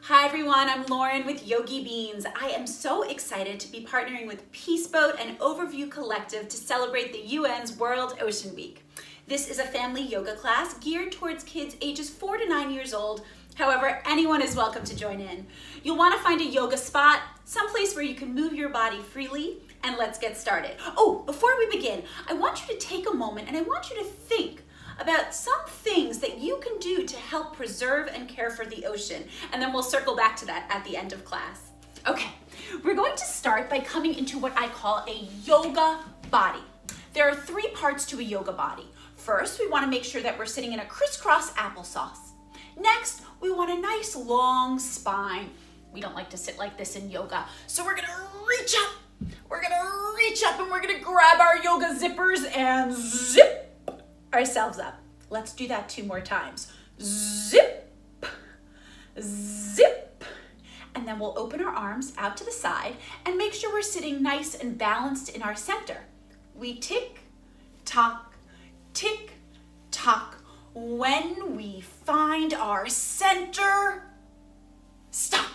Hi everyone, I'm Lauren with Yogi Beans. I am so excited to be partnering with Peace Boat and Overview Collective to celebrate the UN's World Ocean Week. This is a family yoga class geared towards kids ages 4 to 9 years old. However, anyone is welcome to join in. You'll want to find a yoga spot, someplace where you can move your body freely, and let's get started. Oh, before we begin, I want you to take a moment and I want you to think about some things that you can do to help preserve and care for the ocean. And then we'll circle back to that at the end of class. Okay, we're going to start by coming into what I call a yoga body. There are 3 parts to a yoga body. First, we want to make sure that we're sitting in a crisscross applesauce. Next, we want a nice long spine. We don't like to sit like this in yoga, so we're gonna reach up. We're gonna reach up and we're gonna grab our yoga zippers and zip ourselves up. Let's do that 2 more times. Zip, zip. And then we'll open our arms out to the side and make sure we're sitting nice and balanced in our center. We tick, tock, tick, tock. When we find our center, stop.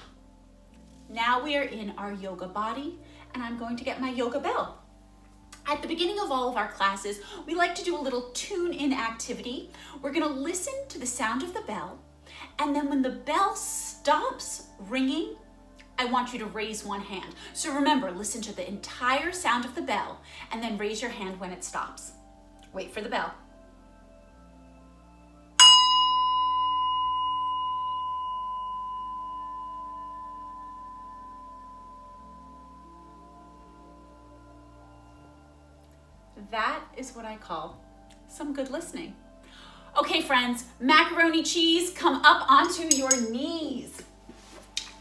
Now we are in our yoga body and I'm going to get my yoga bell. At the beginning of all of our classes, we like to do a little tune-in activity. We're gonna listen to the sound of the bell, and then when the bell stops ringing, I want you to raise one hand. So remember, listen to the entire sound of the bell, and then raise your hand when it stops. Wait for the bell. That is what I call some good listening. Okay, friends, macaroni cheese, come up onto your knees.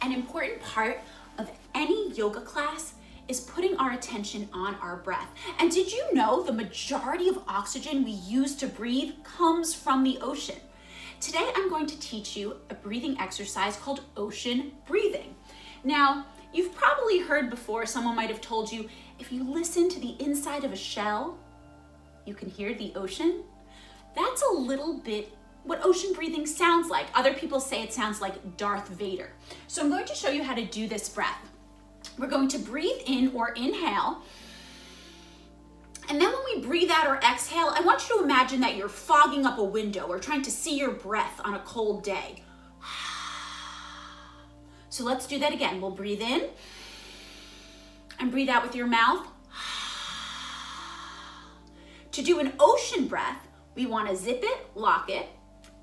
An important part of any yoga class is putting our attention on our breath. And did you know the majority of oxygen we use to breathe comes from the ocean? Today, I'm going to teach you a breathing exercise called ocean breathing. Now, you've probably heard before, someone might have told you, if you listen to the inside of a shell, you can hear the ocean. That's a little bit what ocean breathing sounds like. Other people say it sounds like Darth Vader. So I'm going to show you how to do this breath. We're going to breathe in or inhale. And then when we breathe out or exhale, I want you to imagine that you're fogging up a window or trying to see your breath on a cold day. So let's do that again. We'll breathe in and breathe out with your mouth. To do an ocean breath, we want to zip it, lock it,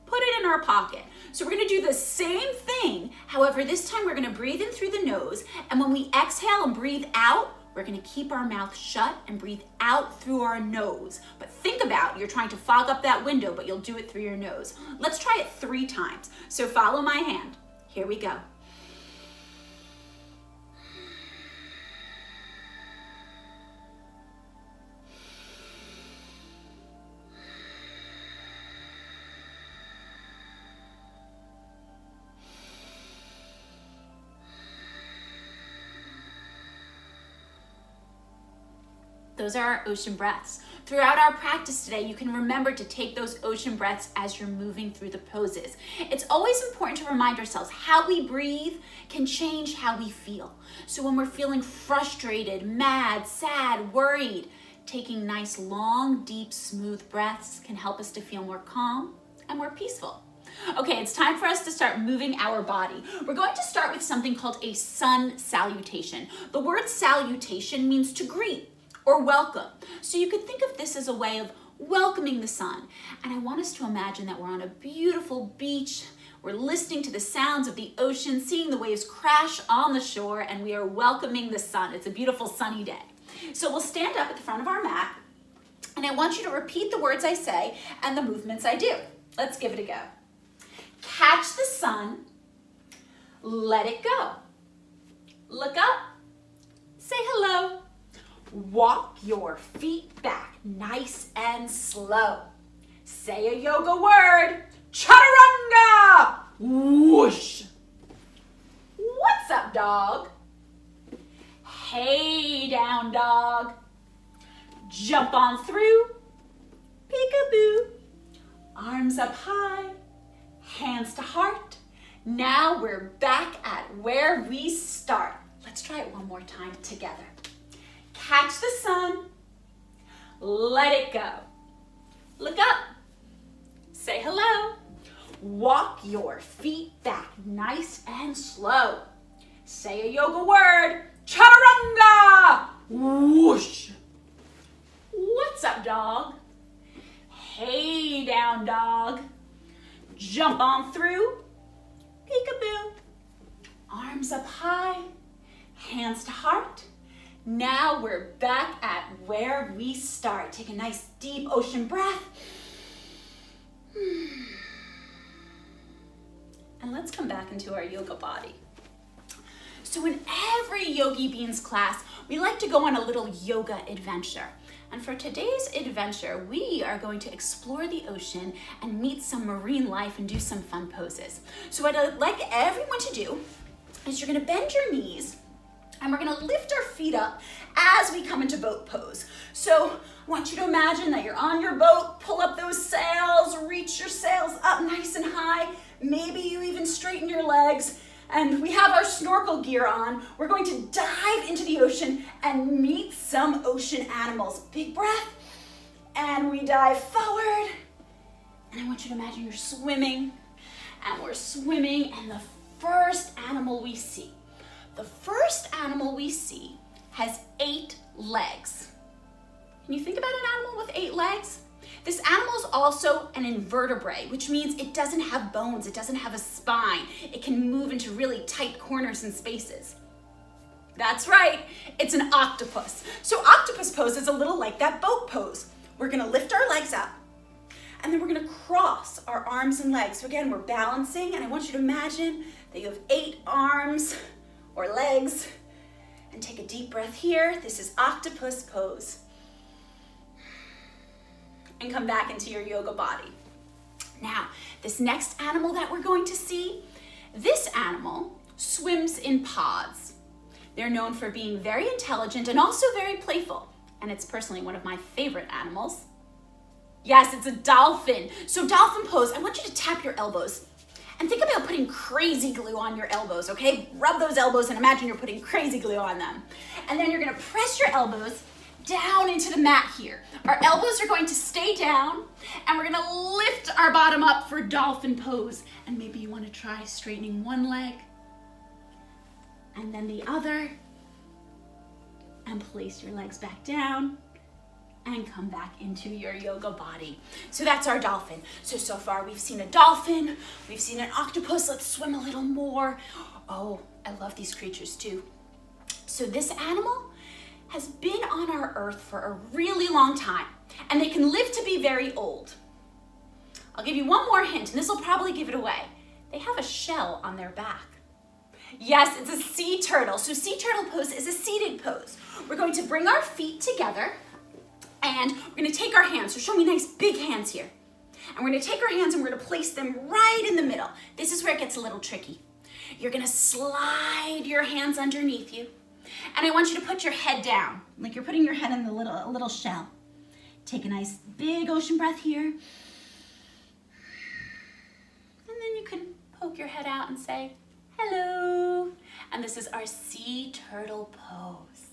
put it in our pocket. So we're going to do the same thing. However, this time we're going to breathe in through the nose. And when we exhale and breathe out, we're going to keep our mouth shut and breathe out through our nose. But think about, you're trying to fog up that window, but you'll do it through your nose. Let's try it 3 times. So follow my hand. Here we go. Those are our ocean breaths. Throughout our practice today, you can remember to take those ocean breaths as you're moving through the poses. It's always important to remind ourselves how we breathe can change how we feel. So when we're feeling frustrated, mad, sad, worried, taking nice, long, deep, smooth breaths can help us to feel more calm and more peaceful. Okay, it's time for us to start moving our body. We're going to start with something called a sun salutation. The word salutation means to greet or welcome. So you could think of this as a way of welcoming the sun. And I want us to imagine that we're on a beautiful beach. We're listening to the sounds of the ocean, seeing the waves crash on the shore, and we are welcoming the sun. It's a beautiful sunny day. So we'll stand up at the front of our mat, and I want you to repeat the words I say and the movements I do. Let's give it a go. Catch the sun, let it go. Look up, say hello. Walk your feet back nice and slow. Say a yoga word, chaturanga, whoosh. What's up, dog? Hey, down dog. Jump on through, peekaboo. Arms up high, hands to heart, Now we're back at where we start. Let's try it one more time together. Catch the sun, let it go. Look up, say hello. Walk your feet back nice and slow. Say a yoga word, chaturanga, whoosh. What's up, dog? Hey, down dog. Jump on through, peekaboo. Arms up high, hands to heart. Now we're back at where we start. Take a nice deep ocean breath. And let's come back into our yoga body. So in every Yogi Beans class, we like to go on a little yoga adventure. And for today's adventure, we are going to explore the ocean and meet some marine life and do some fun poses. So what I'd like everyone to do is you're gonna bend your knees and we're gonna lift our feet up as we come into boat pose. So I want you to imagine that you're on your boat, pull up those sails, reach your sails up nice and high. Maybe you even straighten your legs. And we have our snorkel gear on. We're going to dive into the ocean and meet some ocean animals. Big breath, and we dive forward. And I want you to imagine you're swimming, and we're swimming, and the first animal we see has 8 legs. Can you think about an animal with 8 legs? This animal is also an invertebrate, which means it doesn't have bones, it doesn't have a spine. It can move into really tight corners and spaces. That's right, it's an octopus. So octopus pose is a little like that boat pose. We're gonna lift our legs up, and then we're gonna cross our arms and legs. So again, we're balancing, and I want you to imagine that you have 8 arms or legs, and take a deep breath here. This is octopus pose. And come back into your yoga body. Now, this next animal that we're going to see, this animal swims in pods. They're known for being very intelligent and also very playful. And it's personally one of my favorite animals. Yes, it's a dolphin. So dolphin pose, I want you to tap your elbows and think about putting crazy glue on your elbows, okay? Rub those elbows and imagine you're putting crazy glue on them. And then you're gonna press your elbows down into the mat here. Our elbows are going to stay down, and we're gonna lift our bottom up for dolphin pose. And maybe you wanna try straightening one leg, and then the other, and place your legs back down, and come back into your yoga body. So that's our dolphin. So far we've seen a dolphin, we've seen an octopus. Let's swim a little more. Oh, I love these creatures too. So this animal has been on our earth for a really long time, and they can live to be very old. I'll give you one more hint, and this will probably give it away. They have a shell on their back. Yes, it's a sea turtle. So sea turtle pose is a seated pose. We're going to bring our feet together, and we're gonna take our hands. So show me nice big hands here. And we're gonna take our hands and we're gonna place them right in the middle. This is where it gets a little tricky. You're gonna slide your hands underneath you. And I want you to put your head down, like you're putting your head in the little shell. Take a nice big ocean breath here. And then you can poke your head out and say, hello. And this is our sea turtle pose.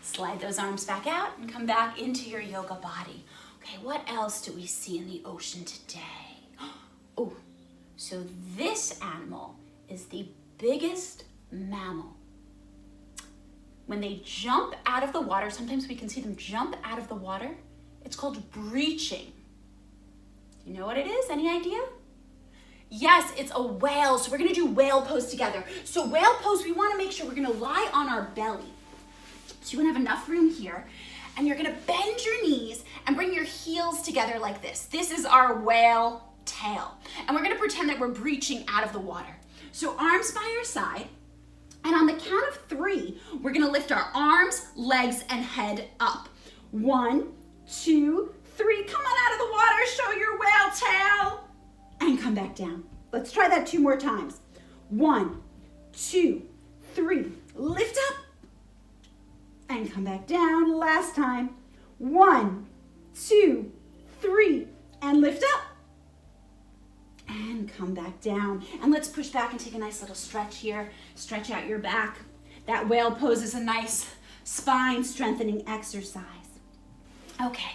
Slide those arms back out and come back into your yoga body. Okay, what else do we see in the ocean today? Oh, so this animal is the biggest mammal. When they jump out of the water, sometimes we can see them jump out of the water. It's called breaching. Do you know what it is? Any idea? Yes, it's a whale. So we're gonna do whale pose together. So whale pose, we wanna make sure we're gonna lie on our belly. So you wanna have enough room here. And you're gonna bend your knees and bring your heels together like this. This is our whale tail. And we're gonna pretend that we're breaching out of the water. So arms by your side. And on the count of 3, we're gonna lift our arms, legs, and head up. 1, 2, 3. Come on out of the water, show your whale tail. And come back down. Let's try that 2 more times. 1, 2, 3. Lift up. And come back down. Last time. 1, 2, 3. And lift up. And come back back down. And let's push back and take a nice little stretch here. Stretch out your back. That whale pose is a nice spine strengthening exercise. Okay,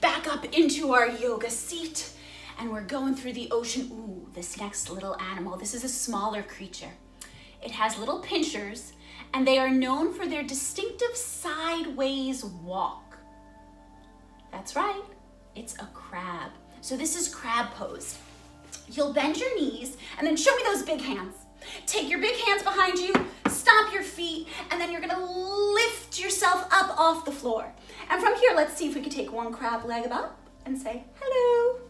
back up into our yoga seat. And we're going through the ocean. Ooh, this next little animal. This is a smaller creature. It has little pinchers, and they are known for their distinctive sideways walk. That's right, it's a crab. So this is crab pose. You'll bend your knees and then show me those big hands. Take your big hands behind you, stomp your feet, and then you're gonna lift yourself up off the floor. And from here, let's see if we can take one crab leg up and say, hello.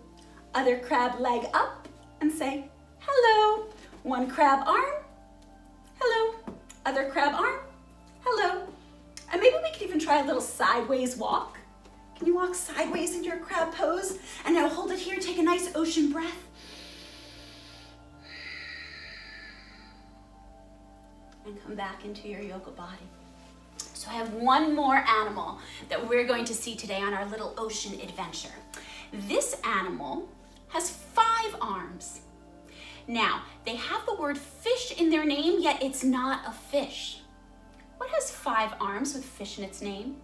Other crab leg up and say, hello. One crab arm, hello. Other crab arm, hello. And maybe we could even try a little sideways walk. Can you walk sideways in your crab pose? And now hold it here, take a nice ocean breath. And come back into your yoga body. So I have one more animal that we're going to see today on our little ocean adventure. This animal has 5 arms. Now, they have the word fish in their name, yet it's not a fish. What has 5 arms with fish in its name?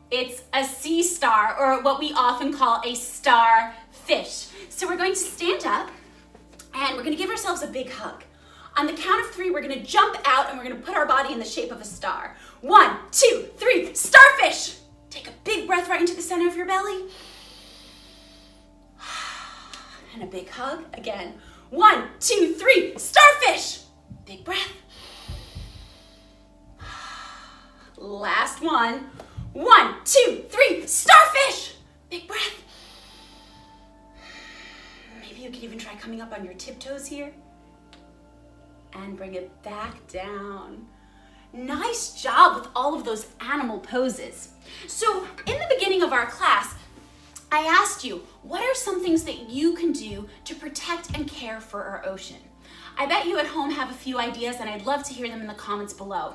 It's a sea star, or what we often call a starfish. So we're going to stand up and we're going to give ourselves a big hug. On the count of 3, we're going to jump out and we're going to put our body in the shape of a star. 1, 2, 3, starfish! Take a big breath right into the center of your belly. And a big hug. Again. 1, 2, 3, starfish! Big breath. Last one. 1, 2, 3, starfish! Big breath. Maybe you can even try coming up on your tiptoes here. And bring it back down. Nice job with all of those animal poses. So in the beginning of our class, I asked you, what are some things that you can do to protect and care for our ocean? I bet you at home have a few ideas and I'd love to hear them in the comments below.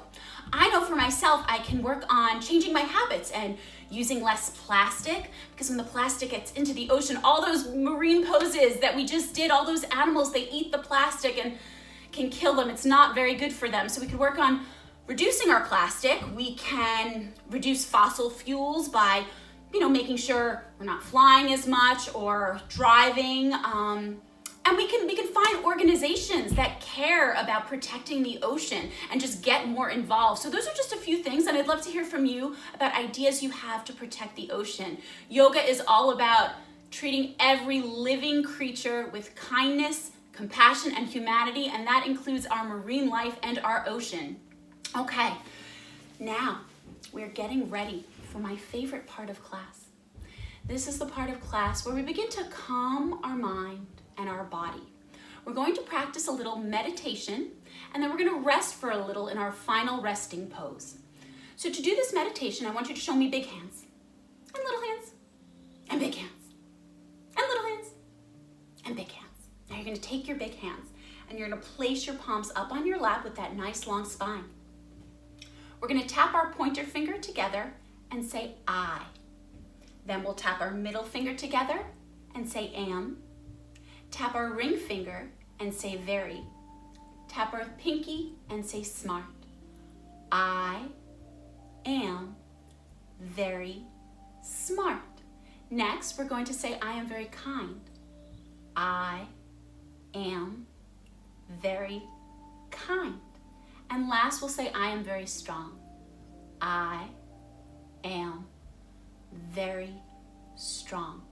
I know for myself, I can work on changing my habits and using less plastic, because when the plastic gets into the ocean, all those marine poses that we just did, all those animals, they eat the plastic and can kill them. It's not very good for them. So we could work on reducing our plastic. We can reduce fossil fuels by, making sure we're not flying as much or driving. And we can find organizations that care about protecting the ocean and just get more involved. So those are just a few things, and I'd love to hear from you about ideas you have to protect the ocean. Yoga is all about treating every living creature with kindness, compassion, and humanity, and that includes our marine life and our ocean. Okay, now we're getting ready for my favorite part of class. This is the part of class where we begin to calm our mind and our body. We're going to practice a little meditation, and then we're going to rest for a little in our final resting pose. So to do this meditation, I want you to show me big hands, and little hands, and big hands, and little hands, and big hands. Now you're going to take your big hands and you're going to place your palms up on your lap with that nice long spine. We're going to tap our pointer finger together and say I. Then we'll tap our middle finger together and say am. Tap our ring finger and say very. Tap our pinky and say smart. I am very smart. Next, we're going to say I am very kind. I am very kind. And last, we'll say I am very strong. I am very strong.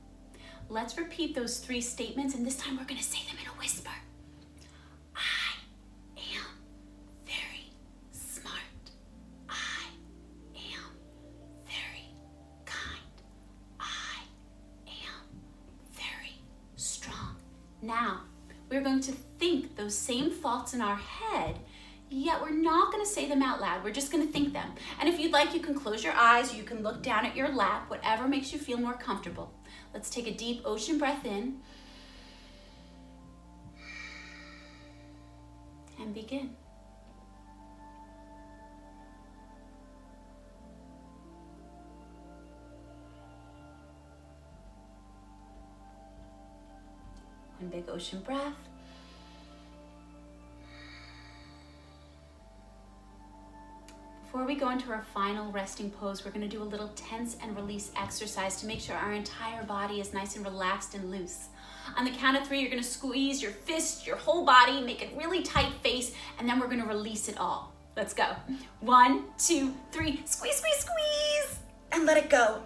Let's repeat those 3 statements, and this time we're going to say them in a whisper. I am very smart. I am very kind. I am very strong. Now, we're going to think those same thoughts in our head, yet we're not going to say them out loud. We're just going to think them. And if you'd like, you can close your eyes, or you can look down at your lap, whatever makes you feel more comfortable. Let's take a deep ocean breath in and begin. And big ocean breath. Before we go into our final resting pose, we're going to do a little tense and release exercise to make sure our entire body is nice and relaxed and loose. On the count of 3, you're going to squeeze your fist, your whole body, make a really tight face, and then we're going to release it all. Let's go. 1, 2, 3, squeeze, squeeze, squeeze, and let it go.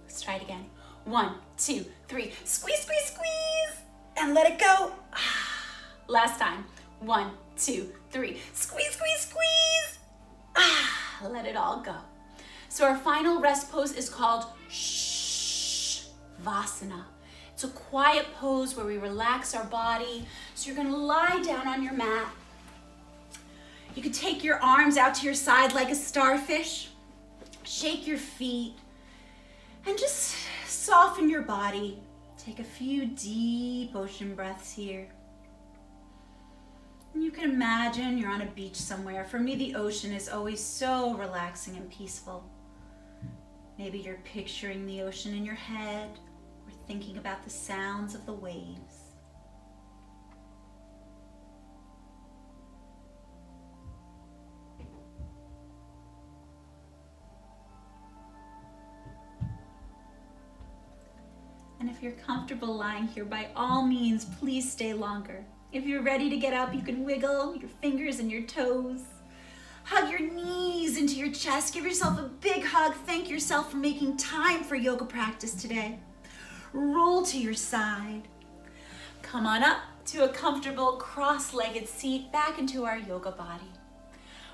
Let's try it again. 1, 2, 3, squeeze, squeeze, squeeze, and let it go. Last time. 1, 2, 3, squeeze, squeeze, squeeze. Let it all go. So our final rest pose is called Vasana. It's a quiet pose where we relax our body. So you're gonna lie down on your mat. You can take your arms out to your side like a starfish. Shake your feet and just soften your body. Take a few deep ocean breaths here. And you can imagine you're on a beach somewhere. For me, the ocean is always so relaxing and peaceful. Maybe you're picturing the ocean in your head or thinking about the sounds of the waves. And if you're comfortable lying here, by all means, please stay longer. If you're ready to get up, you can wiggle your fingers and your toes. Hug your knees into your chest. Give yourself a big hug. Thank yourself for making time for yoga practice today. Roll to your side. Come on up to a comfortable cross-legged seat back into our yoga body.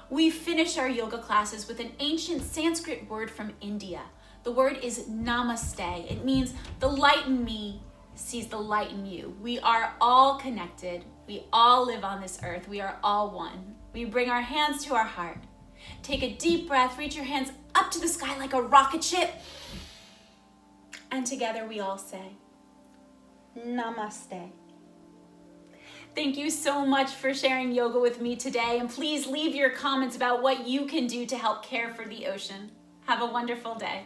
We finish our yoga classes with an ancient Sanskrit word from India. The word is namaste. It means the light in me sees the light in you. We are all connected. We all live on this earth. We are all one. We bring our hands to our heart. Take a deep breath. Reach your hands up to the sky like a rocket ship. And together we all say, Namaste. Thank you so much for sharing yoga with me today. And please leave your comments about what you can do to help care for the ocean. Have a wonderful day.